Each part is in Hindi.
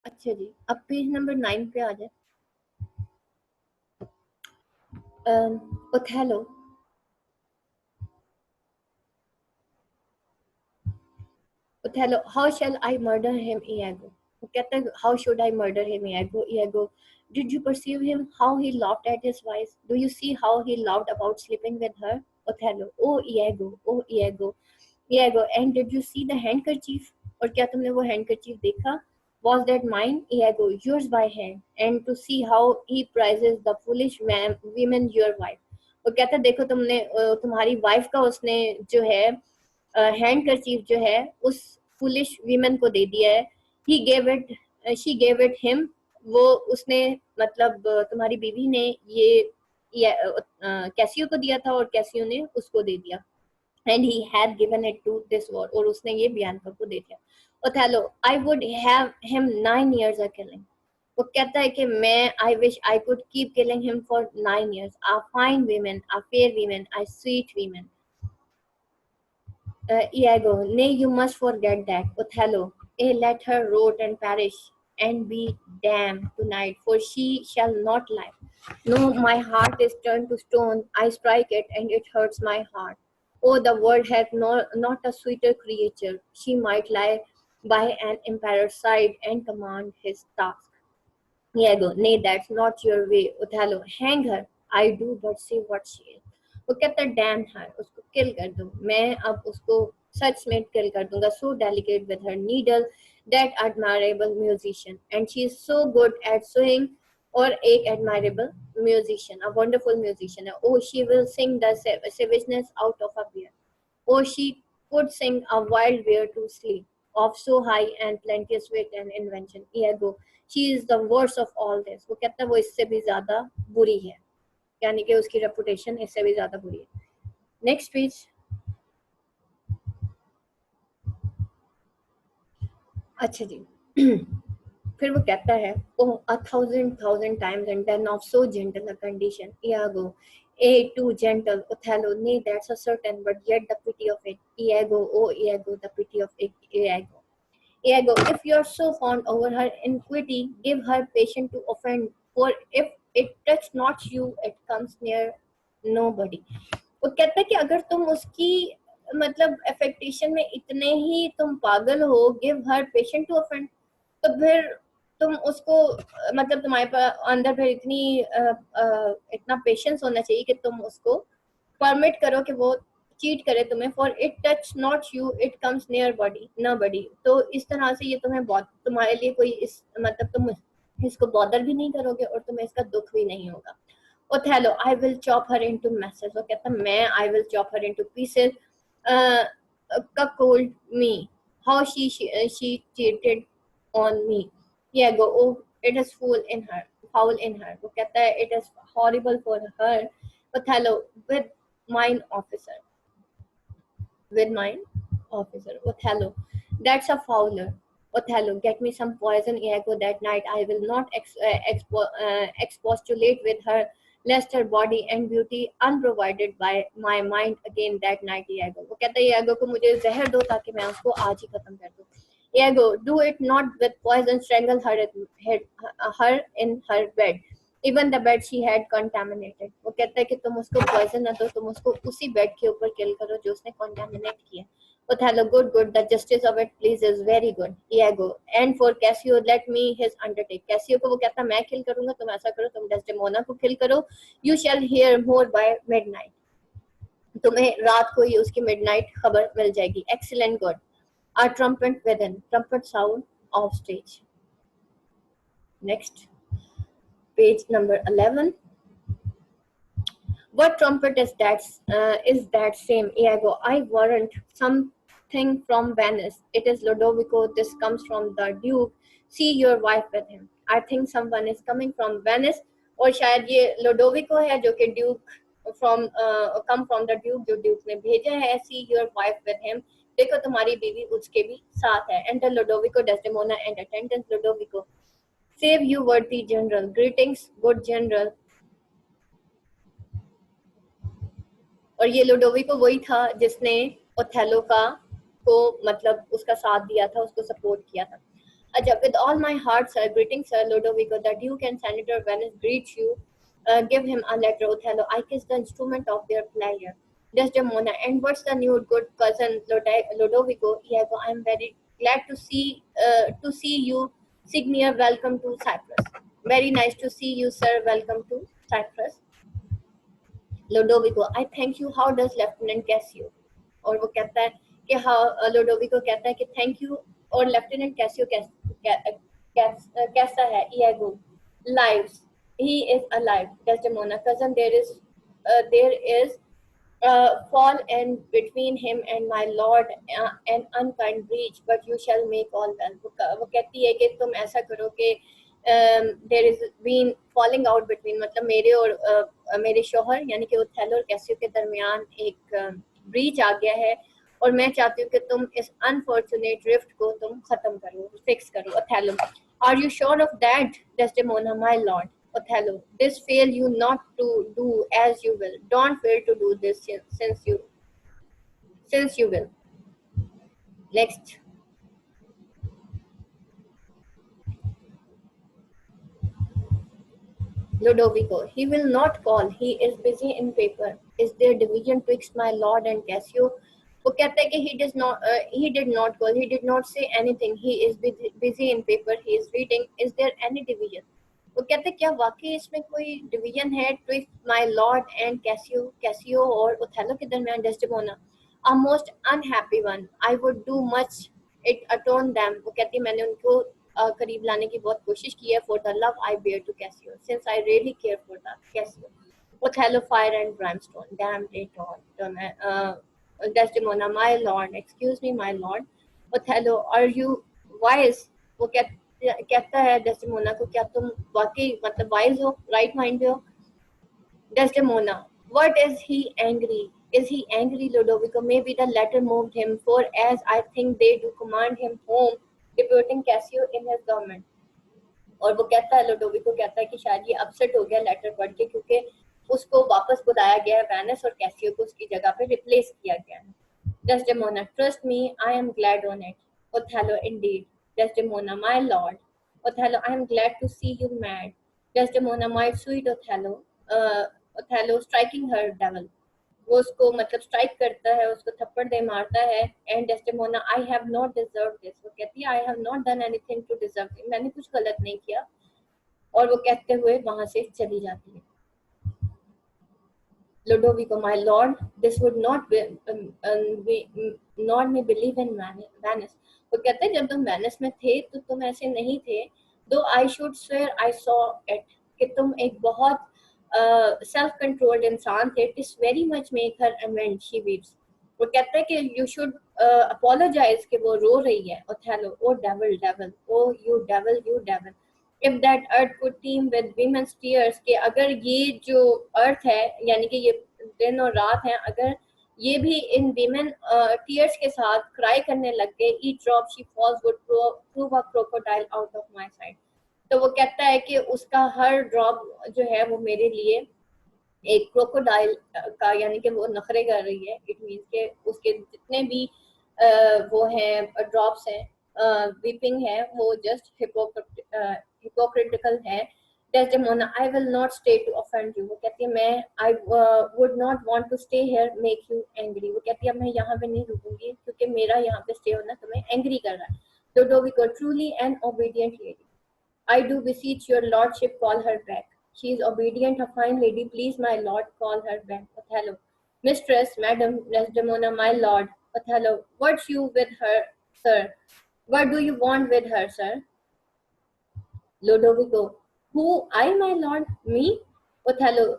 अच्छा जी, अब पेज नंबर 9 पे आ जाए। Othello. Othello, how shell I murder him, Iago? वो कहता है, how should I murder him, Iago? Iago, did you perceive him, how he laughed at his wife? Do you see how he laughed about sleeping with her? Othello, oh Iago, oh Iago, Iago, and did you see the handkerchief? और क्या तुमने वो handkerchief देखा? Was that mine? Iago, yours by hand. And to see how he prizes the foolish man, women your wife. वो कहता देखो तुमने तुम्हारी वाइफ का उसने जो है हैंड करचीफ जो है उस फुलिश वीमेन को दे दिया है। He gave it, she gave it him. वो उसने मतलब तुम्हारी बीवी ने ये कैसियो को दिया था और कैसियो ने उसको दे दिया। And he had given it to this war, और उसने ये बियांका को दे दिया। Othello, I would have him 9 years a killing। वो कहता है कि मैं I wish I could keep killing him for 9 years। A fine women, a fair women, a sweet women. Iago, nay, you must forget that. Othello, let her rot and perish and be damned tonight, for she shall not live. No, my heart is turned to stone. I strike it, and it hurts my heart. Oh, the world hath not a sweeter creature. She might lie by an emperor's side and command his task. Iago, nay, that's not your way. Othello, hang her. I do but see what she is. वो कहता है डैम हर, उसको किल कर दो, मैं अब उसको सच में किल कर दूंगा। So delicate with her needle that admirable musician, and she is so good at swing. और एक admirable musician, a wonderful musician है। O she will sing the savageness out of a bear. O she could sing a wild bear to sleep, of so high and plenteous wit and invention. Iago, she is the worst of all this। वो कहता है वो इससे भी ज्यादा बुरी है, यानी कि उसकी रेपुटेशन इससे भी ज्यादा बुरी है। Next page. अच्छा जी। फिर वो कहता है, ओह a thousand times and ten of so gentle a condition, Iago, too gentle, Othello, nay, that's a certain, but yet the pity of it, Iago, oh Iago, the pity of it, Iago. Iago, if you're so fond over her iniquity, give her patience to offend, for if it touch not you, it comes near nobody। वो कहता है कि अगर तुम उसकी मतलब अफेक्टेशन में इतने ही तुम पागल हो, give her patient to offend, तो फिर तुम उसको मतलब तुम्हारे अंदर फिर इतना पेशेंस होना चाहिए कि तुम उसको परमिट करो कि वो चीट करे तुम्हें। For it touch not you, it comes near body न बडी। तो इस तरह से ये तुम्हें बहुत तुम्हारे लिए कोई इस मतलब तुम इसको बॉदर भी नहीं करोगे और तुम्हें इसका दुख भी नहीं होगा। Othello, I will chop her into masses। वो कहता मैं I will chop her into pieces। uh, cuckold me, how she cheated on me। Yeah, go, oh, it is foul in her। वो कहता है it is horrible for her। Othello, mine officer with mine officer। Othello, that's a fowler। Othello, get me some poison, Iago, that night I will not expostulate with her, lest her body and beauty unprovided by my mind again that night, Iago। वो कहता है Iago को मुझे जहर दो ताकि मैं उसको आज ही खत्म कर दूं। Iago, do it not with poison, strangle her in her bed, even the bed she had contaminated। वो कहता है कि तुम उसको poison ना दो, तुम उसको उसी बेड के ऊपर kill करो जो उसने contaminate किया। Othello, good, good, the justice of it pleases, very good। Iago, and for Cassio, let me his undertake। Cassio को वो कहता मैं kill करूंगा, तुम ऐसा करो, तुम Desdemona को kill करो। You shall hear more by midnight। तुम्हें रात को ही उसकी midnight खबर मिल जाएगी। Excellent, good। A trumpet within, trumpet sound off stage। Next, page number 11। What trumpet is that? Is that same? Iago, I warrant something from Venice. It is Lodovico. This comes from the Duke। See your wife with him। I think someone is coming from Venice। और शायद ये लोडोविको है जो कि duke from come from the duke, जो ड्यूक ने भेजा है। See your wife with him, देखो तुम्हारी बीवी उसके भी साथ है। Enter Lodovico, Desdemona and attendants. Lodovico, save you worthy general, greetings good general. और ये लोडोविको वही था जिसने ओथेलो का को मतलब उसका साथ दिया था, उसको सपोर्ट किया था। Ajab, with all my heart, sir, greeting, sir, Ludovico, the Duke and Senator Venice greet you. Give him a letter, Othello. I kiss the instrument of their pleasure. Desdemona, and what's the new good cousin, Ludovico? Iago, I'm very glad to see you. Signia, welcome to Cyprus. Very nice to see you, sir. Welcome to Cyprus. Lodovico I thank you how does lieutenant Cassio और वो कहता है कि हाँ लोडोविको कहता है कि थैंक यू और लेफ्टिनेंट कैसियो कैसा है ego lives he is alive Desdemona cousin there is fall and between him and my lord an unkind breach but you shall make all well वो कहती है कि तुम ऐसा करो कि there is been falling out between मतलब मेरे और मेरे शोहर यानी कि ओथेलो और कैसियो के दरमियान एक ब्रीच आ गया है और मैं चाहती हूँ कि तुम इस अनफॉर्चुनेट रिफ्ट को तुम खत्म करो फिक्स करो Othello are you sure of that Desdemona my lord Othello, this fail you not to do as you will. Don't fail to do this since you will. Next. Ludovico, he will not call. He is busy in paper. Is there division twixt my lord and Cassio? वो कहता है कि he did not call. He did not say anything. He is busy in paper. He is reading. Is there any division? वो कहते हैं क्या वाकई इसमें कोई डिवीजन है twist my Lord and Casio और ओथेलो के दरमियान Desdemona a most unhappy one I would do much it अटोन them वो कहती है मैंने उनको करीब लाने की बहुत कोशिश की है for the love I bear to Cassio since I really care for the Cassio Othello fire and brimstone damn it all Desdemona my lord excuse me my lord Othello are you wise वो कहता है डेस्डेमोना को क्या तुम वाकई मतलब वाइज हो राइट माइंड हो Desdemona what is he angry is he angry Ludovico maybe the letter moved him for as I think they do command him home deputing Cassio in his government और वो कहता है लोडोविको कहता है कि शायद ये अपसेट हो गया लेटर पढ़ के क्योंकि उसको वापस बुलाया गया है वेनिस और कैसियो को उसकी जगह पे रिप्लेस किया गया है Desdemona, trust me, I am glad on it. Othello, indeed. Desdemona, my lord. Othello, I am glad to see you mad. Desdemona, my sweet Othello. Othello, striking her devil. वो उसको मतलब स्ट्राइक करता है उसको थप्पड़ दे मारता है and Desdemona I have not deserve this वो कहती है I have not done anything to deserve it मैंने कुछ गलत नहीं किया और वो कहते हुए वहां से चली जाती है Ludovico, my lord, this would not me believe in Venice. वो कहते हैं जब तुम वेनिस में थे तो तुम ऐसे नहीं थे दो I should swear I saw it कि तुम एक बहुत सेल्फ कंट्रोल्ड इंसान थे it is very much make her amend she weaves वो कहता है कि यू शुड अपोलोजाइज कि वो रो रही है Othello O devil devil O you devil if that earth could teem with women's tears कि अगर ये जो अर्थ है यानी कि ये दिन और रात है अगर ये भी इन women tears के साथ क्राई करने लग गए each drop she falls would prove a crocodile out of my sight तो वो कहता है कि उसका हर ड्रॉप जो है वो मेरे लिए एक क्रोकोडाइल का यानी कि वो नखरे कर रही है इट मीन्स के उसके जितने भी वो हैं ड्रॉप्स हैं वीपिंग है वो जस्ट hypocritical है Desdemona, I will not stay to offend you. वो कहती है मैं I would not want to stay here make you angry. वो कहती है मैं यहाँ पे नहीं रुकूंगी क्योंकि मेरा यहाँ पे stay होना तुम्हें angry कर रहा है. Ludovico, truly an obedient lady. I do beseech your lordship call her back. She is obedient, a fine lady. Please, my lord, call her back. Othello, mistress, madam, Desdemona, my lord. Othello, what you with her, sir? What do you want with her, sir? Ludovico, who I, my lord? Me? Othello,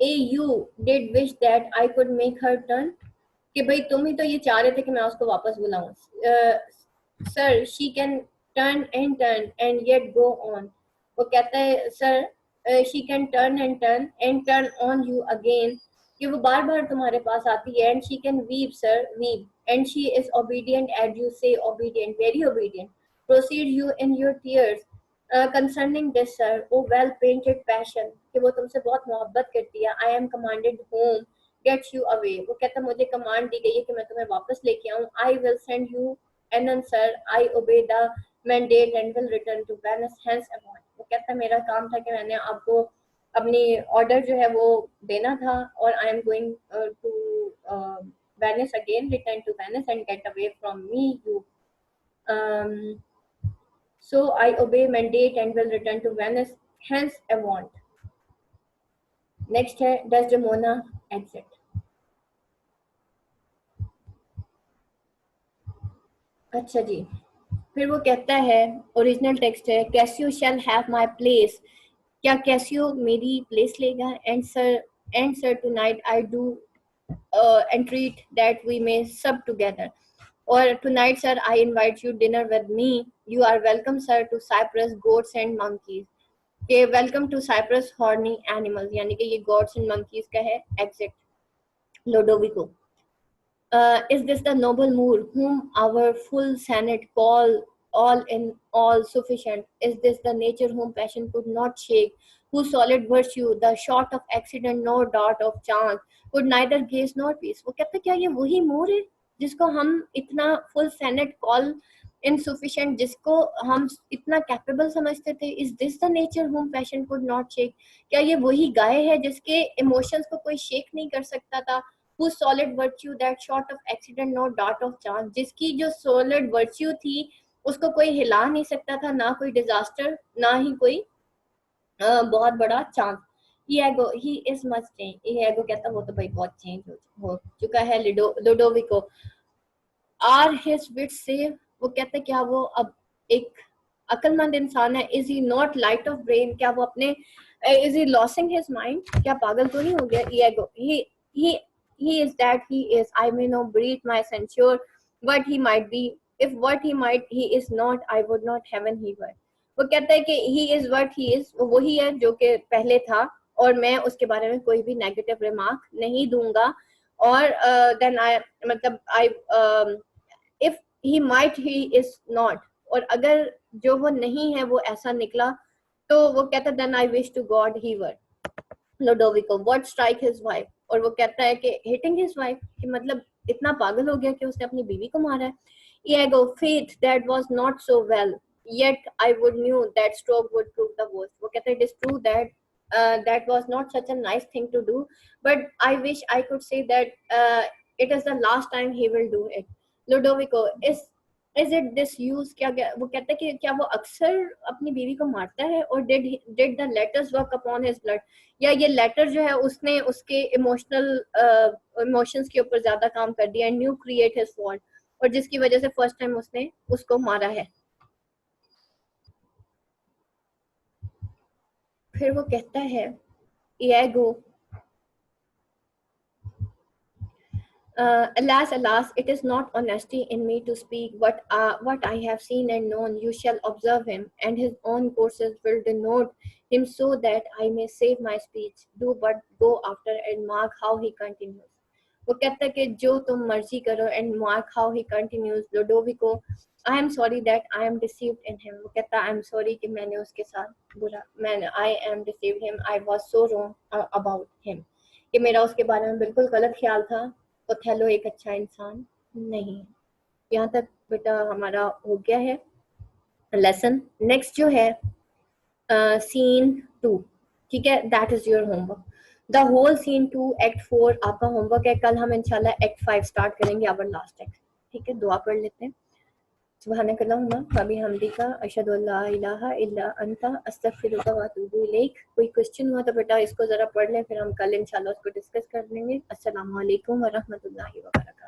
you did wish that I could make her turn? कि भाई तुम ही तो ये चाह रहे थे कि मैं उसको वापस बुलाऊं sir she can turn and yet go on वो कहता है sir she can turn on you again कि वो बार बार तुम्हारे पास आती है and she can weep sir weep and she is obedient as you say obedient very obedient proceed you in your tears concerning this sir O well painted passion कि वो तुमसे बहुत मोहब्बत करती है I am commanded home get you away वो कहता मुझे कमांड दी गई है कि मैं तुम्हें वापस लेके आऊं I will send you anon sir I obey the mandate and will return to Venice, hence abort. वो कहता है मेरा काम था कि मैंने आपको अपनी ऑर्डर जो है वो देना था और I am going to Venice again, return to Venice and get away from me, you. Um, so I obey mandate and will return to Venice, hence I want. Next है Desdemona exit. अच्छा जी, फिर वो कहता है, ओरिजिनल टेक्स्ट है, Casio shall have my place, क्या कैसियो मेरी प्लेस लेगा, and sir tonight I do entreat that we may sup together, or tonight sir I invite you dinner with me, you are welcome sir to Cyprus goats and monkeys. के welcome to Cyprus horny animals, यानी कि ये goats and monkeys का है exit. Lodovico, is this the noble Moor whom our full senate call all in all sufficient? Is this the nature whom passion could not shake, whose solid virtue, the short of accident, no dart of chance, could neither gaze nor peace? वो कहते क्या ये वही मोर है जिसको हम इतना फुल सेनेट कॉल इनसुफिशिएंट, जिसको हम इतना कैपेबल समझते थे? Is this the nature home passion could not shake, क्या ये वही गाय है जिसके इमोशंस को कोई शेक नहीं कर सकता था? whose solid virtue that short of accident no dart of chance, जिसकी जो solid virtue थी उसको कोई हिला नहीं सकता था, ना कोई डिजास्टर ना ही कोई बहुत बड़ा chance. Ego he is much change. Ego कहता वो तो भाई बहुत चेंज हो चुका है. लुडोविको, आर हिज विट्स से, वो कहते क्या वो अब एक अक्लमंद इंसान है? Is he not light of brain, क्या वो अपने is he losing his mind, क्या पागल तो नहीं हो गया? Ego he is that he is, I may not breathe my censure what he might be, if what he might he is not, I would not heaven he were. वो कहता है कि he is what he is, वो वही है जो कि पहले था और मैं उसके बारे में कोई भी नेगेटिव रिमार्क नहीं दूंगा. और देन आई मतलब आई if he might he is not, और अगर जो वो नहीं है वो ऐसा निकला तो वो कहता है then I wish to God he were. Lodovico, what strike his wife, और वो कहता है कि hitting his wife, कि मतलब इतना पागल हो गया कि उसने अपनी बीवी को मारा है. Iago, faith that was not so well, yet I would knew that stroke would prove the worst. वो कहता है it is true that that was not such a nice thing to do, but I wish I could say that it is the last time he will do it. Ludovico, is it disuse, क्या वो कहता है कि क्या वो अक्सर अपनी बीवी को मारता है, और did the letters work upon his blood, या ये लेटर जो है उसने उसके इमोशंस के ऊपर ज्यादा काम कर दिया, and new create his fault, और जिसकी वजह से फर्स्ट टाइम उसने उसको मारा है. फिर वो कहता है ego, alas, alas, it is not honesty in me to speak what I have seen and known. You shall observe him, and his own courses will denote him, so that I may save my speech. Do but go after and mark how he continues. वो कहता है कि जो तुम मर्जी करो, and mark how he continues. Ludovico, I am sorry that I am deceived in him. वो कहता है I am sorry कि मैंने उसके साथ बुरा, मैंने I am deceived him. I was so wrong about him. कि मेरा उसके बारे में बिल्कुल गलत ख्याल था. ओथेलो एक अच्छा इंसान नहीं. यहाँ तक बेटा हमारा हो गया है लेसन. नेक्स्ट जो है सीन 2, ठीक है, that is your homework. The whole scene 2 act 4 आपका होमवर्क है. कल हम इंशाल्लाह एक्ट 5 स्टार्ट करेंगे, आवर लास्ट एक्ट. ठीक है, दुआ पढ़ लेते हैं. सुब्हानकल्लाहुम्मा व बिहम्दिका अशहदु अल्ला इलाहा इल्ला अंता अस्तगफिरुका व अतूबु इलैक. कोई क्वेश्चन हुआ तो बेटा इसको जरा पढ़ लें, फिर हम कल इंशाल्लाह उसको डिस्कस कर लेंगे. अस्सलामु अलैकुम व रहमतुल्लाहि व बरकातहू.